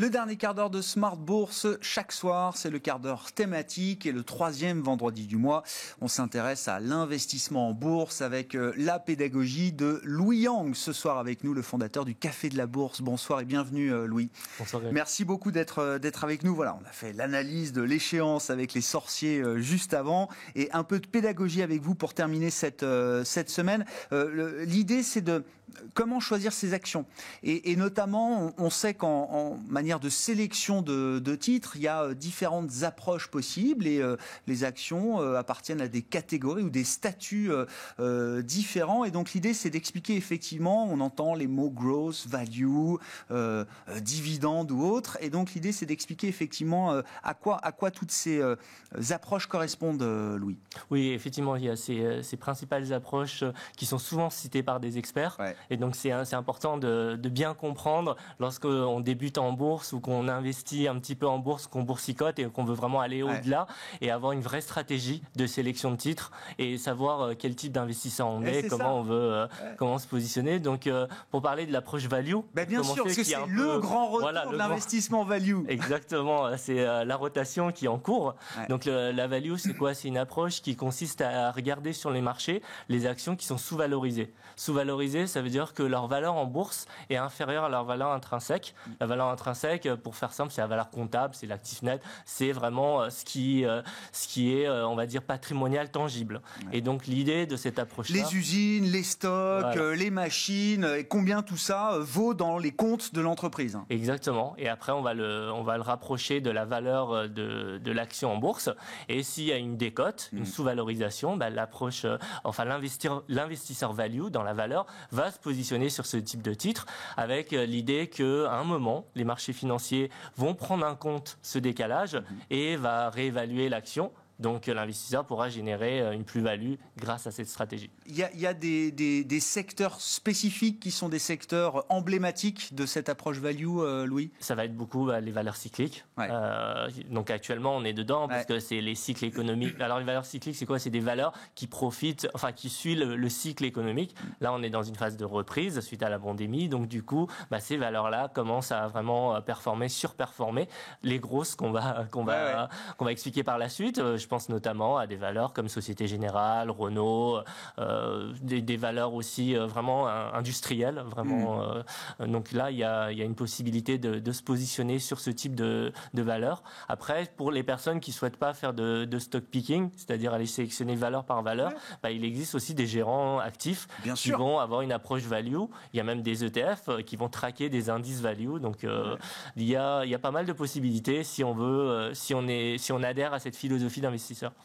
Le dernier quart d'heure de Smart Bourse, chaque soir, c'est le quart d'heure thématique et le troisième vendredi du mois, on s'intéresse à l'investissement en bourse avec la pédagogie de Louis Yang. Ce soir avec nous, le fondateur du Café de la Bourse. Bonsoir et bienvenue Louis. Bonsoir. Merci beaucoup d'être avec nous. Voilà, on a fait l'analyse de l'échéance avec les sorciers juste avant et un peu de pédagogie avec vous pour terminer cette semaine. L'idée, c'est de comment choisir ses actions et notamment, on sait qu'en manière de sélection de titres, il y a différentes approches possibles et les actions appartiennent à des catégories ou des statuts différents. Et donc l'idée, c'est d'expliquer effectivement, on entend les mots growth, value, dividende ou autre. Et donc l'idée, c'est d'expliquer effectivement à quoi toutes ces approches correspondent, Louis. Oui, effectivement, il y a ces principales approches qui sont souvent citées par des experts. Ouais. Et donc c'est important de bien comprendre lorsqu'on débute en bourse ou qu'on investit un petit peu en bourse, qu'on boursicote et qu'on veut vraiment aller au-delà et avoir une vraie stratégie de sélection de titres et savoir quel type d'investisseur on est, comment on veut comment se positionner. Donc pour parler de l'approche value, bien sûr, parce que c'est le grand retour de l'investissement value. Exactement, c'est la rotation qui est en cours. Ouais. Donc la value, c'est quoi? C'est une approche qui consiste à regarder sur les marchés les actions qui sont sous-valorisées. Sous-valorisées, ça veut dire que leur valeur en bourse est inférieure à leur valeur intrinsèque. La valeur intrinsèque, pour faire simple, c'est la valeur comptable, c'est l'actif net, c'est vraiment ce qui est, on va dire, patrimonial tangible. Ouais. Et donc l'idée de cette approche-là... Les usines, les stocks, les machines, et combien tout ça vaut dans les comptes de l'entreprise. Exactement. Et après, on va le rapprocher de la valeur de l'action en bourse. Et s'il y a une décote, une sous-valorisation, l'approche, l'investisseur value dans la valeur va se positionner sur ce type de titre avec l'idée qu'à un moment, les marchés financiers vont prendre en compte ce décalage et va réévaluer l'action. Donc l'investisseur pourra générer une plus-value grâce à cette stratégie. Il y a des secteurs spécifiques qui sont des secteurs emblématiques de cette approche value, Louis? Ça va être beaucoup les valeurs cycliques. Ouais. Donc actuellement on est dedans parce que c'est les cycles économiques. Alors les valeurs cycliques, c'est quoi? C'est des valeurs qui profitent, qui suivent le cycle économique. Là on est dans une phase de reprise suite à la pandémie. Donc du coup, ces valeurs-là commencent à vraiment performer, surperformer les grosses qu'on va expliquer par la suite. Je pense notamment à des valeurs comme Société Générale, Renault, des valeurs aussi vraiment industrielles. Vraiment, donc là, il y a une possibilité de se positionner sur ce type de valeurs. Après, pour les personnes qui ne souhaitent pas faire de stock picking, c'est-à-dire aller sélectionner valeur par valeur, il existe aussi des gérants actifs qui vont avoir une approche value. Il y a même des ETF qui vont traquer des indices value. Donc, il y a pas mal de possibilités si on veut, si on adhère à cette philosophie d'investissement.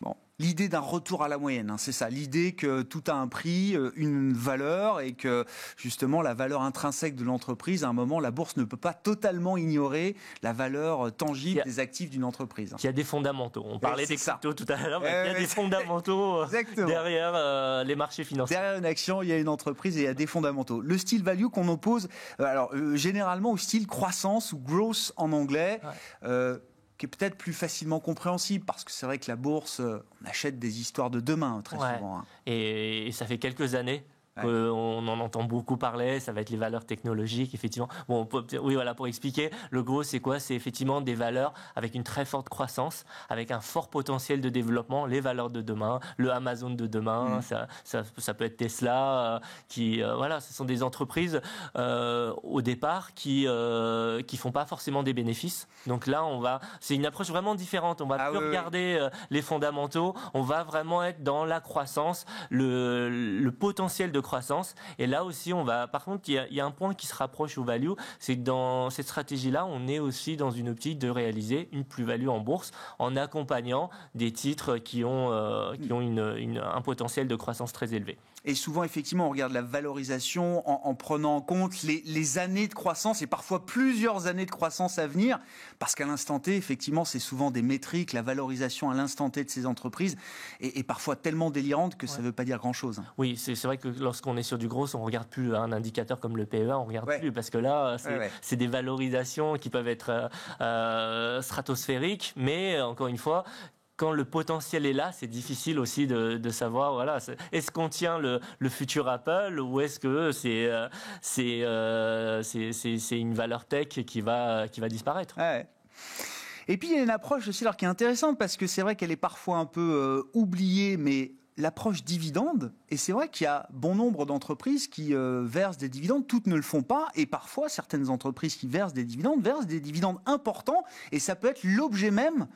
Bon. L'idée d'un retour à la moyenne, c'est ça. L'idée que tout a un prix, une valeur et que justement la valeur intrinsèque de l'entreprise, à un moment, la bourse ne peut pas totalement ignorer la valeur tangible des actifs d'une entreprise. Il y a des fondamentaux. On parlait des cryptos tout à l'heure, mais il y a des fondamentaux derrière les marchés financiers. Derrière une action, il y a une entreprise et il y a des fondamentaux. Le style value qu'on oppose, généralement au style croissance ou growth en anglais. Qui est peut-être plus facilement compréhensible, parce que c'est vrai que la bourse, on achète des histoires de demain, très souvent. Et ça fait quelques années on en entend beaucoup parler, ça va être les valeurs technologiques, effectivement. Bon, pour expliquer, le gros, c'est quoi? C'est effectivement des valeurs avec une très forte croissance, avec un fort potentiel de développement, les valeurs de demain, le Amazon de demain, ça peut être Tesla, ce sont des entreprises au départ qui font pas forcément des bénéfices. Donc là, c'est une approche vraiment différente. On va plus regarder les fondamentaux, on va vraiment être dans la croissance, le potentiel de croissance. Et là aussi, par contre, il y a un point qui se rapproche au value, c'est que dans cette stratégie-là, on est aussi dans une optique de réaliser une plus-value en bourse en accompagnant des titres qui ont un potentiel de croissance très élevé. Et souvent, effectivement, on regarde la valorisation en prenant en compte les années de croissance et parfois plusieurs années de croissance à venir, parce qu'à l'instant T, effectivement, c'est souvent des métriques, la valorisation à l'instant T de ces entreprises est parfois tellement délirante que ça ne veut pas dire grand-chose. Oui, c'est vrai que lorsqu'on est sur du gros, on ne regarde plus un indicateur comme le PEA, on ne regarde plus, parce que là, c'est des valorisations qui peuvent être stratosphériques, mais encore une fois, quand le potentiel est là, c'est difficile aussi de savoir, voilà, est-ce qu'on tient le futur Apple ou est-ce que c'est une valeur tech qui va disparaître. Ouais. Et puis il y a une approche aussi qui est intéressante parce que c'est vrai qu'elle est parfois un peu oubliée, mais l'approche dividende, et c'est vrai qu'il y a bon nombre d'entreprises qui versent des dividendes, toutes ne le font pas, et parfois certaines entreprises qui versent des dividendes importants, et ça peut être l'objet même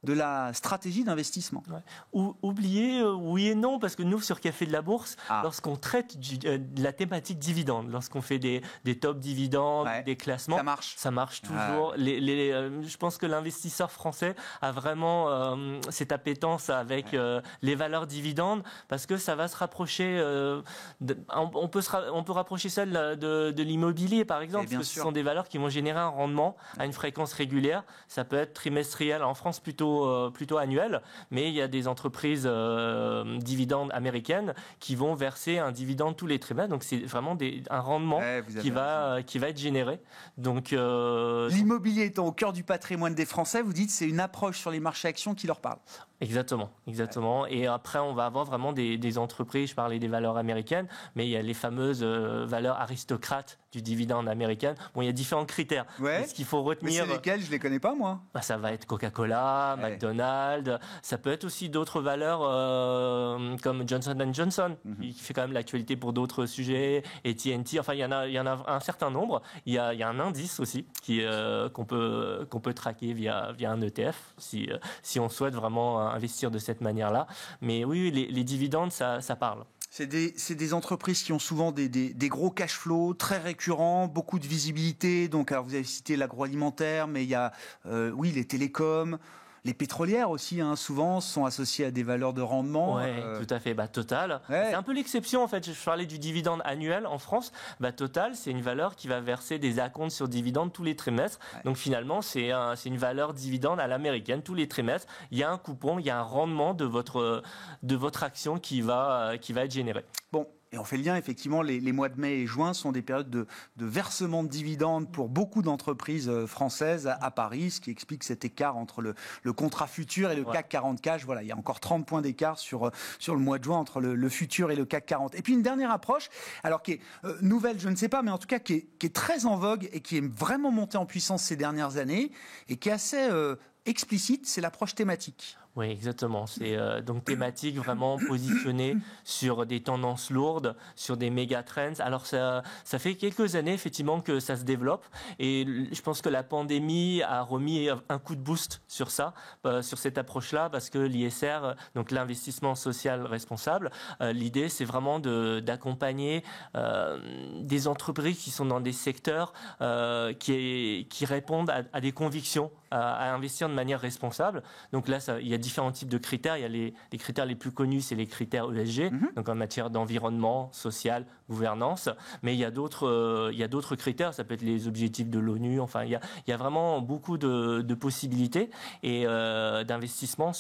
de la stratégie d'investissement. Ouais. Oublier, oui et non, parce que nous, sur Café de la Bourse, lorsqu'on traite de la thématique dividende, lorsqu'on fait des top dividendes, des classements, ça marche toujours. Je pense que l'investisseur français a vraiment cette appétence avec les valeurs dividendes, parce que ça va se rapprocher, on peut rapprocher ça de l'immobilier, par exemple, parce que ce sont des valeurs qui vont générer un rendement à une fréquence régulière. Ça peut être trimestriel, en France plutôt annuel, mais il y a des entreprises dividendes américaines qui vont verser un dividende tous les trimestres, donc c'est vraiment un rendement qui va être généré. Donc l'immobilier étant au cœur du patrimoine des Français, vous dites c'est une approche sur les marchés actions qui leur parle. Exactement. Et après, on va avoir vraiment des entreprises, je parlais des valeurs américaines, mais il y a les fameuses valeurs aristocrates du dividende américain. Bon, il y a différents critères. Ce qu'il faut retenir... Mais c'est lesquels? Je ne les connais pas, moi. Ça va être Coca-Cola, McDonald's. Ça peut être aussi d'autres valeurs comme Johnson & Johnson, qui fait quand même l'actualité pour d'autres sujets, et TNT. Enfin, il y en a un certain nombre. Il y a un indice aussi qu'on peut traquer via un ETF, si on souhaite vraiment investir de cette manière-là. Mais oui, les dividendes, ça parle. C'est des entreprises qui ont souvent des gros cash flows très récurrents, beaucoup de visibilité. Donc, alors vous avez cité l'agroalimentaire, mais il y a les télécoms. Les pétrolières aussi, souvent, sont associées à des valeurs de rendement. Oui, tout à fait. Total, c'est un peu l'exception en fait. Je parlais du dividende annuel en France. Total, c'est une valeur qui va verser des acomptes sur dividendes tous les trimestres. Donc finalement, c'est une valeur dividende à l'américaine tous les trimestres. Il y a un coupon, il y a un rendement de votre action qui va être généré. Bon. Et on fait le lien, effectivement, les mois de mai et juin sont des périodes de versement de dividendes pour beaucoup d'entreprises françaises à Paris, ce qui explique cet écart entre le contrat futur et le CAC 40 cash. Voilà, il y a encore 30 points d'écart sur le mois de juin entre le futur et le CAC 40. Et puis une dernière approche, alors qui est nouvelle, je ne sais pas, mais en tout cas qui est très en vogue et qui est vraiment montée en puissance ces dernières années et qui est assez explicite, c'est l'approche thématique. Oui, exactement. C'est donc thématique vraiment positionnée sur des tendances lourdes, sur des méga trends. Alors ça fait quelques années effectivement que ça se développe et je pense que la pandémie a remis un coup de boost sur ça, sur cette approche-là, parce que l'ISR, donc l'investissement social responsable, l'idée c'est vraiment d'accompagner des entreprises qui sont dans des secteurs qui répondent à des convictions, à investir de manière responsable. Donc là, il y a différents types de critères. Il y a les critères les plus connus, c'est les critères ESG, donc en matière d'environnement, social, gouvernance. Mais il y a d'autres critères. Ça peut être les objectifs de l'ONU. Enfin, il y a vraiment beaucoup de possibilités et d'investissement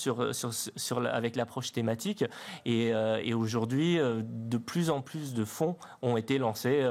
avec l'approche thématique. Et aujourd'hui, de plus en plus de fonds ont été lancés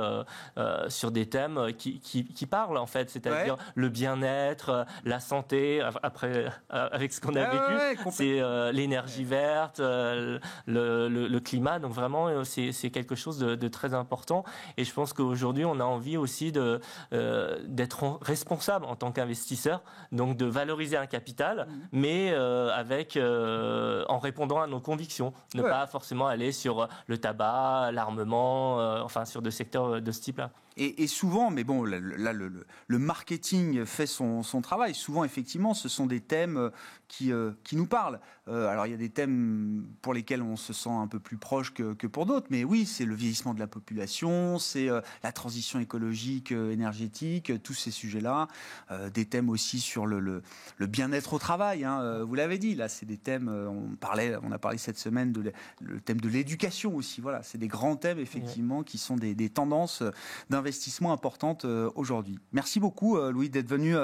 sur des thèmes qui parlent en fait, c'est-à-dire le bien-être, la santé. Après, avec ce qu'on a vécu, c'est l'énergie verte, le climat. Donc vraiment, c'est quelque chose de très important. Et je pense qu'aujourd'hui, on a envie aussi d'être responsable en tant qu'investisseur, donc de valoriser un capital, mais en répondant à nos convictions. Ne pas forcément aller sur le tabac, l'armement, sur des secteurs de ce type-là. Et souvent, mais bon, là, le marketing fait son travail. Souvent, effectivement, ce sont des thèmes qui nous parlent. Alors, il y a des thèmes pour lesquels on se sent un peu plus proche que pour d'autres. Mais oui, c'est le vieillissement de la population, c'est la transition écologique, énergétique, tous ces sujets-là. Des thèmes aussi sur le bien-être au travail. Vous l'avez dit, là, c'est des thèmes. On a parlé cette semaine le thème de l'éducation aussi. Voilà, c'est des grands thèmes, effectivement, qui sont des tendances d'investissement importantes aujourd'hui. Merci beaucoup, Louis, d'être venu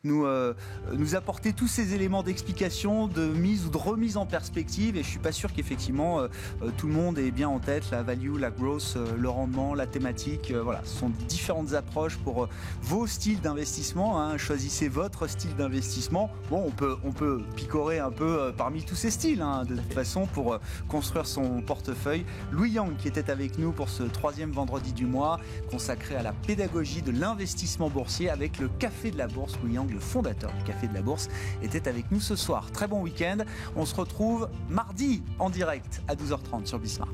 nous apporter tous ces éléments d'explication, de mise ou de remise en perspective, et je ne suis pas sûr qu'effectivement tout le monde ait bien en tête la value, la growth, le rendement, la thématique. Voilà, ce sont différentes approches pour vos styles d'investissement, hein. Choisissez votre style d'investissement. Bon, on peut picorer un peu parmi tous ces styles, hein, de toute façon, pour construire son portefeuille. Louis Yang qui était avec nous pour ce 3e vendredi du mois, consacré à la pédagogie de l'investissement boursier avec le Café de la Bourse. Louis Yang, le fondateur du Café de la Bourse, était avec nous ce soir. Très bon week-end. On se retrouve mardi en direct à 12h30 sur Bismarck.